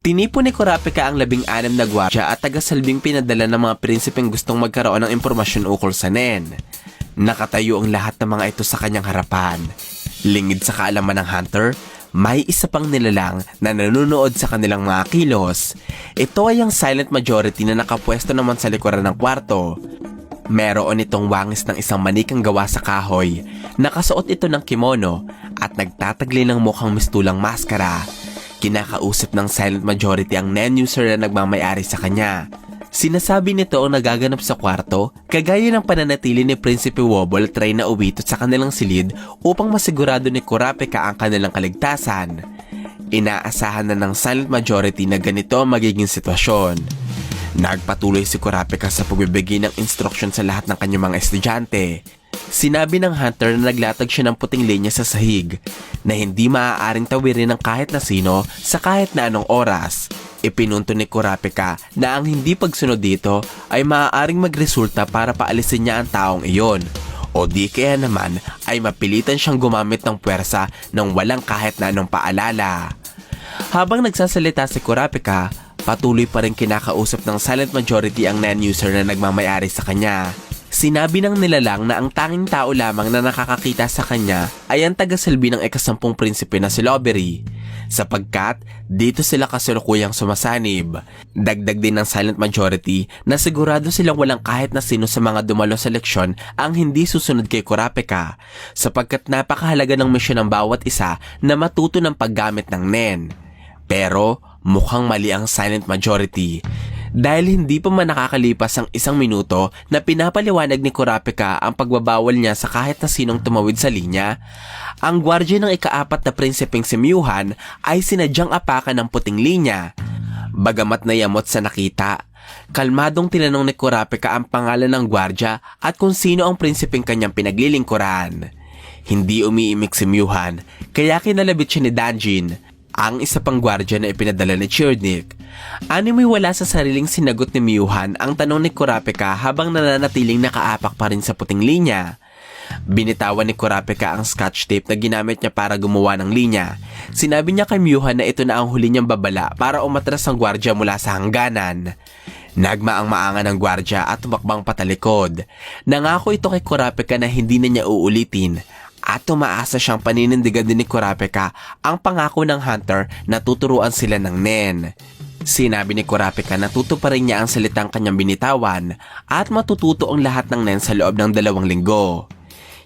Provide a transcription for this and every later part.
Tinipon ni Kurapika ang 16 na gwardya at taga-salbing pinadala ng mga prinsipeng gustong magkaroon ng impormasyon ukol sa Nen. Nakatayo ang lahat ng mga ito sa kanyang harapan. Lingid sa kaalaman ng Hunter, may isa pang nilalang na nanonood sa kanilang mga kilos. Ito ay ang silent majority na nakapwesto naman sa likuran ng kwarto. Meron itong wangis ng isang manikang gawa sa kahoy. Nakasuot ito ng kimono at nagtatagli ng mukhang mistulang maskara. Kinakausap ng silent majority ang Nen user na nagmamayari sa kanya. Sinasabi nito ang nagaganap sa kwarto, kagaya ng pananatili ni Prinsipe Wobble try na uwitot sa kanilang silid upang masigurado ni Kurapika ang kanilang kaligtasan. Inaasahan na ng silent majority na ganito ang magiging sitwasyon. Nagpatuloy si Kurapika sa pagbibigay ng instruction sa lahat ng kanyang mga estudyante. Sinabi ng Hunter na naglatag siya ng puting linya sa sahig na hindi maaaring tawirin ng kahit na sino sa kahit na anong oras. Ipinunto ni Kurapika na ang hindi pagsunod dito ay maaaring magresulta para paalisin niya ang taong iyon. O di kaya naman ay mapilitan siyang gumamit ng puwersa ng walang kahit na anong paalala. Habang nagsasalita si Kurapika, patuloy pa rin kinakausap ng silent majority ang Nen user na nagmamayari sa kanya. Sinabi ng nilalang na ang tanging tao lamang na nakakakita sa kanya ay ang taga-silbi ng ika-10 prinsipe na si Lobery, sapagkat dito sila kasalukuyang sumasanib. Dagdag din ng silent majority na sigurado silang walang kahit na sino sa mga dumalo sa leksyon ang hindi susunod kay Kurapika, sapagkat napakahalaga ng misyon ng bawat isa na matuto ng paggamit ng Nen. Pero mukhang mali ang silent majority. Dahil hindi pa man nakakalipas ang 1 minuto na pinapaliwanag ni Kurapika ang pagbabawal niya sa kahit na sinong tumawid sa linya, ang gwardya ng ika-4 na prinsipeng si Myuhan ay sinadyang apakan ng puting linya. Bagamat nayamot sa nakita, kalmadong tinanong ni Kurapika ang pangalan ng gwardya at kung sino ang prinsipeng kanyang pinaglilingkuran. Hindi umiimik si Myuhan, kaya kinalabit siya ni Danjin, ang isa pang gwardya na ipinadala ni Chirnik. Animoy wala sa sariling sinagot ni Myuhan ang tanong ni Kurapika habang nananatiling nakaapak pa rin sa puting linya. Binitawan ni Kurapika ang scotch tape na ginamit niya para gumawa ng linya. Sinabi niya kay Myuhan na ito na ang huli niyang babala para umatras ang gwardya mula sa hangganan. Nagmaang-maangan ang gwardya at tumakbang patalikod. Nangako ito kay Kurapika na hindi na niya uulitin. At tumaasa siyang paninindigan din ni Kurapika ang pangako ng Hunter na tuturuan sila ng Nen. Sinabi ni Kurapika na tutuparin niya ang salitang kanyang binitawan at matututo ang lahat ng Nen sa loob ng 2 linggo.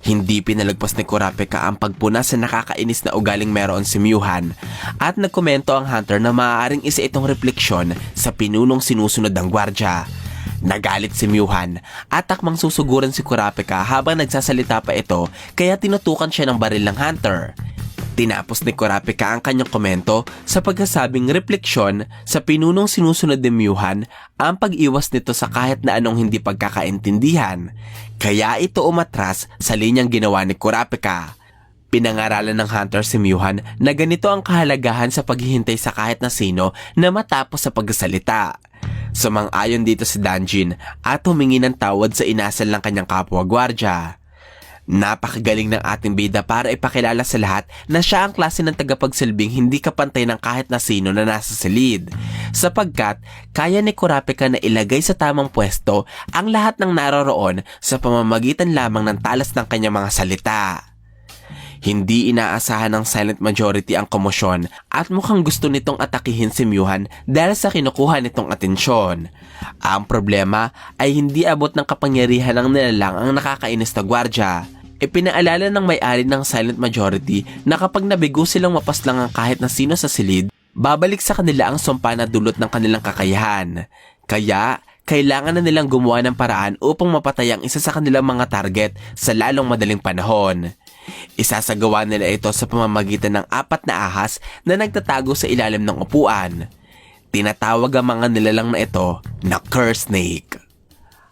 Hindi pinalagpas ni Kurapika ang pagpuna sa nakakainis na ugaling meron si Myuhan at nagkomento ang Hunter na maaaring isa itong refleksyon sa pinunong sinusunod ng gwardya. Nagalit si Myuhan at takmang susuguran si Kurapika habang nagsasalita pa ito kaya tinutukan siya ng baril ng Hunter. Tinapos ni Kurapika ang kanyang komento sa pagkasabing refleksyon sa pinunong sinusunod ni Myuhan ang pag-iwas nito sa kahit na anong hindi pagkakaintindihan. Kaya ito umatras sa linyang ginawa ni Kurapika. Pinangaralan ng Hunter si Myuhan na ganito ang kahalagahan sa paghihintay sa kahit na sino na matapos sa pagsasalita. Sumang-ayon dito si Danjin at humingi ng tawad sa inasal ng kanyang kapwa-gwardya. Napakagaling ng ating bida para ipakilala sa lahat na siya ang klase ng tagapagsilbing hindi kapantay ng kahit na sino na nasa silid, sapagkat kaya ni Kurapika na ilagay sa tamang pwesto ang lahat ng naroroon sa pamamagitan lamang ng talas ng kanyang mga salita. Hindi inaasahan ng silent majority ang komosyon at mukhang gusto nitong atakihin si Myuhan dahil sa kinukuha nitong atensyon. Ang problema ay hindi abot ng kapangyarihan ng nilalang ang nakakainis na gwardya. Ipinaalala ng may-ari ng silent majority na kapag nabigo silang mapaslang ang kahit na sino sa silid, babalik sa kanila ang sumpa na dulot ng kanilang kakayahan. Kaya, kailangan na nilang gumawa ng paraan upang mapatay ang isa sa kanilang mga target sa lalong madaling panahon. Isasagawa nila ito sa pamamagitan ng 4 na ahas na nagtatago sa ilalim ng upuan. Tinatawag ang mga nilalang na ito na Curse Snake.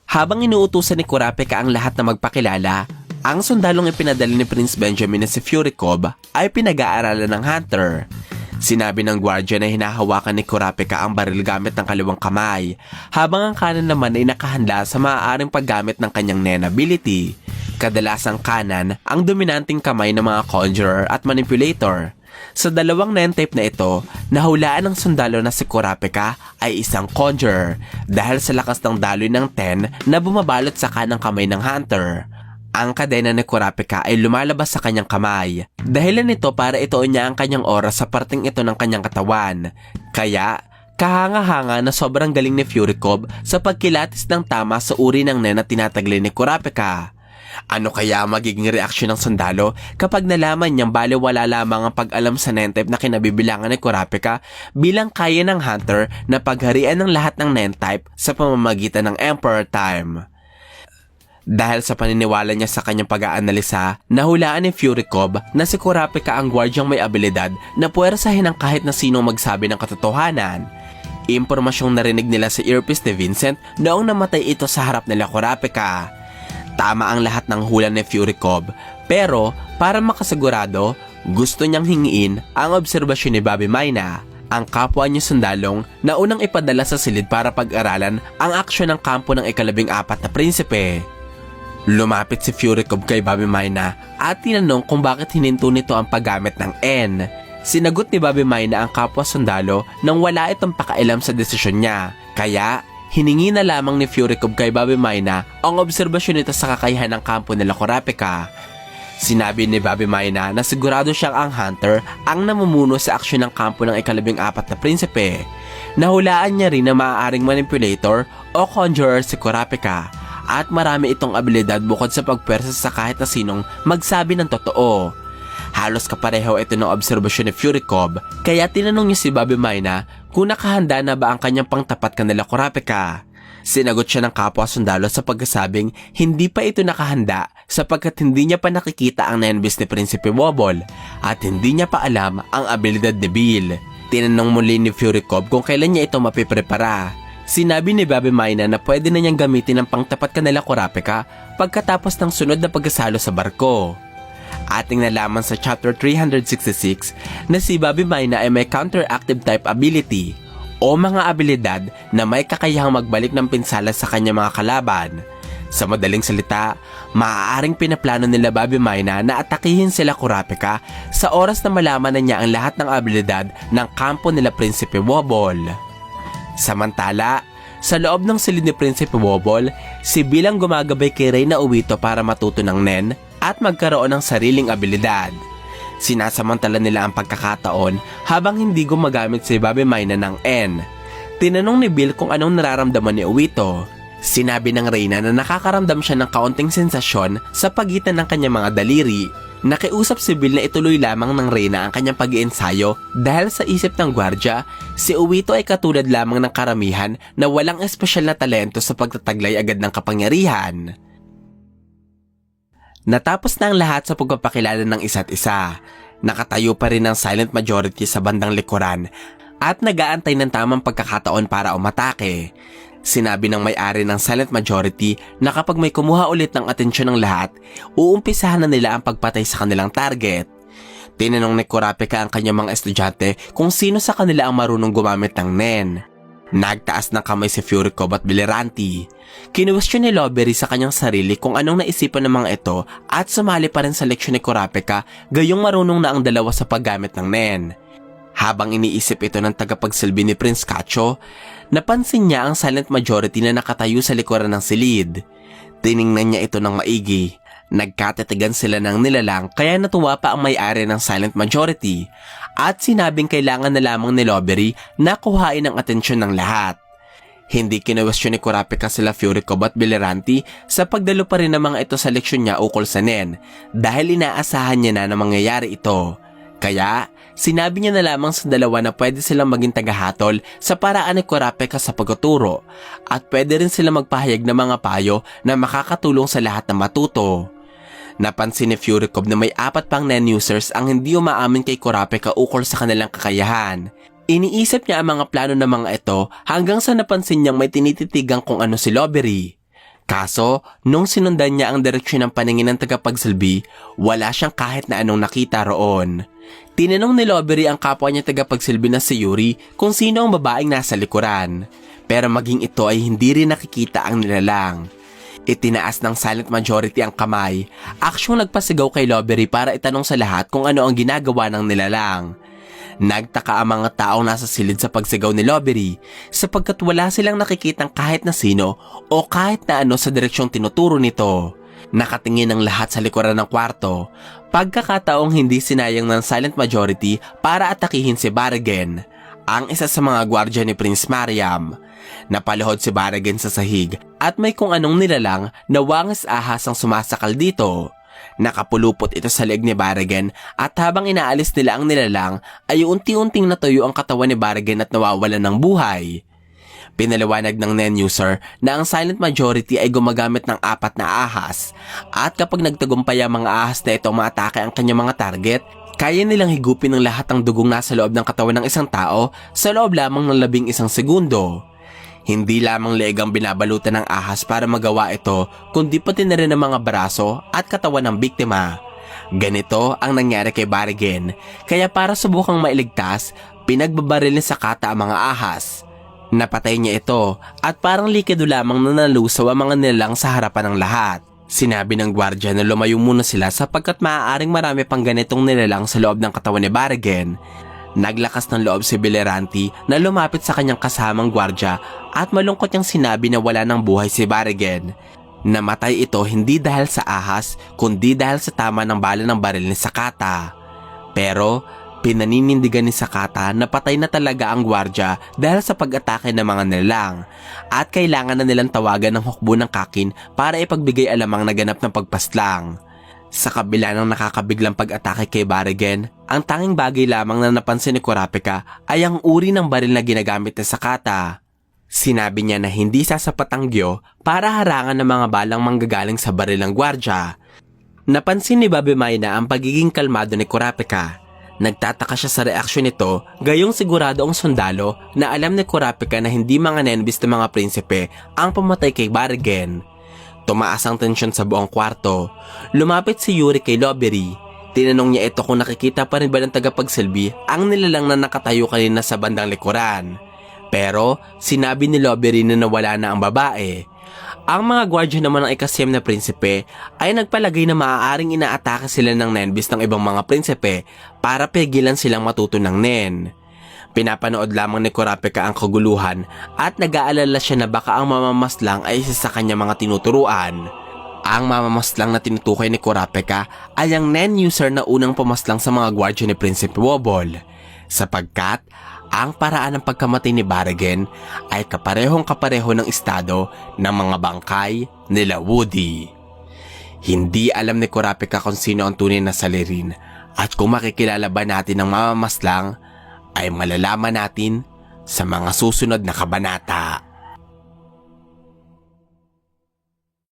Habang inuutusan ni Kurapika ang lahat na magpakilala, ang sundalong ipinadala ni Prince Benjamin na si Furikov ay pinag-aaralan ng Hunter. Sinabi ng gwardya na hinahawakan ni Kurapika ang baril gamit ng kaliwang kamay, habang ang kanan naman ay nakahanda sa maaaring paggamit ng kanyang Nen ability. Kadalasang kanan ang dominanting kamay ng mga conjurer at manipulator. Sa dalawang tape na ito, nahulaan ng sundalo na si Kurapika ay isang conjurer dahil sa lakas ng daloy ng 10 na bumabalot sa kanang kamay ng hunter. Ang kadena ni Kurapika ay lumalabas sa kanyang kamay. Dahilan nito para ituon niya ang kanyang oras sa parting ito ng kanyang katawan. Kaya, kahanga-hanga na sobrang galing ni Furikov sa pagkilatis ng tama sa uri ng nen na tinataglay ni Kurapika. Ano kaya magiging reaksyon ng sundalo kapag nalaman niyang baliwala lamang ang pag-alam sa nen type na kinabibilangan ni Kurapika bilang kaya ng hunter na pagharian ng lahat ng nen type sa pamamagitan ng Emperor Time? Dahil sa paniniwala niya sa kanyang pag-aanalisa, nahulaan ni Furikov na si Kurapika ang gwardyang may abilidad na puwersahin ang kahit na sinong magsabi ng katotohanan. Impormasyong narinig nila sa earpiece ni Vincent noong namatay ito sa harap nila Kurapika. Tama ang lahat ng hula ni Furikov, pero para makasigurado, gusto niyang hingiin ang obserbasyon ni Bobby Mayna, ang kapwa niya sundalong na unang ipadala sa silid para pag-aralan ang aksyon ng kampo ng ika-14 na prinsipe. Lumapit si Furikov kay Bobby Mayna at tinanong kung bakit hininto nito ang paggamit ng N. Sinagot ni Bobby Mayna ang kapwa sundalo nang wala itong pakailam sa desisyon niya, kaya hiningi na lamang ni Furikov kay Bobby Mayna ang obserbasyon nito sa kakayahan ng kampo nila Kurapika. Sinabi ni Bobby Mayna na sigurado siyang ang hunter ang namumuno sa aksyon ng kampo ng ika-14 na prinsipe. Nahulaan niya rin na maaaring manipulator o conjurer si Kurapika at marami itong abilidad bukod sa pagpwersa sa kahit na sinong magsabi ng totoo. Halos kapareho ito ng obserbasyon ni Furikov, kaya tinanong niya si Bobby Mayna kung nakahanda na ba ang kanyang pangtapat kanila Kurapika. Sinagot siya ng kapwa sundalo sa pagkasabing hindi pa ito nakahanda sapagkat hindi niya pa nakikita ang nenbis ni Prinsipe Wobble at hindi niya pa alam ang abilidad ni Bill. Tinanong muli ni Furikov kung kailan niya ito mapiprepara. Sinabi ni Bobby Mayna na pwede na niyang gamitin ang pangtapat kanila Kurapika pagkatapos ng sunod na pagkasalo sa barko. Ating nalaman sa chapter 366 na si Bobby Mayna ay may counteractive type ability o mga abilidad na may kakayahang magbalik ng pinsala sa kanyang mga kalaban. Sa madaling salita, maaaring pinaplano nila Bobby Mayna na atakihin sila Kurapika sa oras na malaman na niya ang lahat ng abilidad ng kampo nila Prinsipe Wobble. Samantala, sa loob ng silid ni Prinsipe Wobble, si Bill ang gumagabay kay Rey na Uwito para matuto ng nen at magkaroon ng sariling abilidad. Sinasamantala nila ang pagkakataon habang hindi gumagamit si Bobby Mayna ng N. Tinanong ni Bill kung anong nararamdaman ni Uwito. Sinabi ng Reyna na nakakaramdam siya ng kaunting sensasyon sa pagitan ng kanyang mga daliri. Nakiusap si Bill na ituloy lamang ng Reyna ang kanyang pag-iensayo dahil sa isip ng gwardya, si Uwito ay katulad lamang ng karamihan na walang espesyal na talento sa pagtataglay agad ng kapangyarihan. Natapos na ang lahat sa pagpapakilala ng isa't isa. Nakatayo pa rin ang silent majority sa bandang likuran at nag-aantay ng tamang pagkakataon para umatake. Sinabi ng may-ari ng silent majority na kapag may kumuha ulit ng atensyon ng lahat, uumpisahan na nila ang pagpatay sa kanilang target. Tinanong ni Kurapika ang kanyang mga estudyante kung sino sa kanila ang marunong gumamit ng nen. Nagtaas ng kamay si Furikov at Biliranti. Kinuwestiyon ni Loveberry sa kanyang sarili kung anong naisipan ng mga ito at sumali pa rin sa leksyon ni Kurapika gayong marunong na ang dalawa sa paggamit ng nen. Habang iniisip ito ng tagapagsilbi ni Prince Cacho, napansin niya ang silent majority na nakatayo sa likuran ng silid. Tiningnan niya ito ng maigi. Nagkatitigan sila ng nilalang kaya natuwa pa ang may-ari ng silent majority at sinabing kailangan na lamang ni Loveberry na kuhain ang atensyon ng lahat. Hindi kinuwestiyon ni Kurapika sila Furikov at Biliranti sa pagdalo pa rin ng mga ito sa leksyon niya ukol sa nen dahil inaasahan niya na mangyayari ito. Kaya, sinabi niya na lamang sa dalawa na pwede silang maging tagahatol sa paraan ni Kurapika sa pagtuturo at pwede rin silang magpahayag ng mga payo na makakatulong sa lahat na matuto. Napansin ni Furikov na may 4 pang nen users ang hindi umaamin kay Kurapika ukol sa kanilang kakayahan. Iniisip niya ang mga plano ng mga ito hanggang sa napansin niyang may tinititigan kung ano si Loveberry. Kaso, nung sinundan niya ang direksyon ng paningin ng tagapagsilbi, wala siyang kahit na anong nakita roon. Tinanong ni Loveberry ang kapwa niya tagapagsilbi na si Yuri kung sino ang babaeng nasa likuran. Pero maging ito ay hindi rin nakikita ang nilalang. Itinaas ng silent majority ang kamay, aksyong nagpasigaw kay Lovery para itanong sa lahat kung ano ang ginagawa ng nilalang. Nagtaka ang mga taong nasa silid sa pagsigaw ni Lovery sapagkat wala silang nakikitang kahit na sino o kahit na ano sa direksyong tinuturo nito. Nakatingin ang lahat sa likuran ng kwarto, pagkakataong hindi sinayang ng silent majority para atakihin si Barrigan, ang isa sa mga gwardya ni Prince Mariam. Napalihod si Barrigan sa sahig at may kung anong nilalang na wangis ahas ang sumasakal dito. Nakapulupot ito sa leeg ni Barrigan at habang inaalis nila ang nilalang ay unti-unting natuyo ang katawan ni Barrigan at nawawalan ng buhay. Pinaliwanag ng NEN user na ang silent majority ay gumagamit ng 4 na ahas at kapag nagtagumpay ang mga ahas na ito maatake ang kanyang mga target, kaya nilang higupin ng lahat ng dugong nasa loob ng katawan ng isang tao sa loob lamang ng 11 segundo. Hindi lamang leeg ang binabalutan ng ahas para magawa ito, kundi pati na rin ang mga braso at katawan ng biktima. Ganito ang nangyari kay Barrigan, kaya para subukang mailigtas, pinagbabaril ni Sakata ang mga ahas. Napatay niya ito at parang likido lamang na nalusaw ang mga nilalang sa harapan ng lahat. Sinabi ng gwardya na lumayo muna sila sapagkat maaaring marami pang ganitong nilalang sa loob ng katawan ni Barrigan. Naglakas ng loob si Beliranti na lumapit sa kanyang kasamang gwardya at malungkot niyang sinabi na wala ng buhay si Barrigan. Namatay ito hindi dahil sa ahas kundi dahil sa tama ng bala ng baril ni Sakata. Pero pinaninindigan ni Sakata na patay na talaga ang gwardya dahil sa pag-atake ng mga nilalang at kailangan na nilang tawagan ng hukbo ng kakin para ipagbigay alamang naganap ng pagpaslang. Sa kabila ng nakakabiglang pag-atake kay Barrigan, ang tanging bagay lamang na napansin ni Kurapika ay ang uri ng baril na ginagamit ni Sakata. Sinabi niya na hindi sasapat ang gyo para harangan ng mga balang manggagaling sa baril ng gwardya. Napansin ni Bobby Mayna ang pagiging kalmado ni Kurapika. Nagtataka siya sa reaksyon nito, gayong sigurado ang sundalo na alam ni Kurapika na hindi mga nenbis ng mga prinsipe ang pumatay kay Barrigan. Tumaas ang tensyon sa buong kwarto. Lumapit si Yuri kay Lovery. Tinanong niya ito kung nakikita pa rin ba ng tagapagsilbi ang nilalang na nakatayo kanina sa bandang likuran. Pero sinabi ni Lovery na nawala na ang babae. Ang mga gwardya naman ng ika-9 na prinsipe ay nagpalagay na maaaring inaatake sila ng nenbis ng ibang mga prinsipe para pigilan silang matuto ng nen. Pinapanood lamang ni Kurapika ang kaguluhan at nag-aalala siya na baka ang mamamaslang ay isa sa kanya mga tinuturuan. Ang mamamaslang na tinutukoy ni Kurapika ay ang NEN user na unang pumaslang sa mga gwardya ni Prinsipe Wobble, sapagkat ang paraan ng pagkamatay ni Barrigan ay kaparehong-kapareho ng estado ng mga bangkay nila Woody. Hindi alam ni Kurapika kung sino ang tunay na salirin at kung makikilala ba natin ang mamamaslang ay malalaman natin sa mga susunod na kabanata.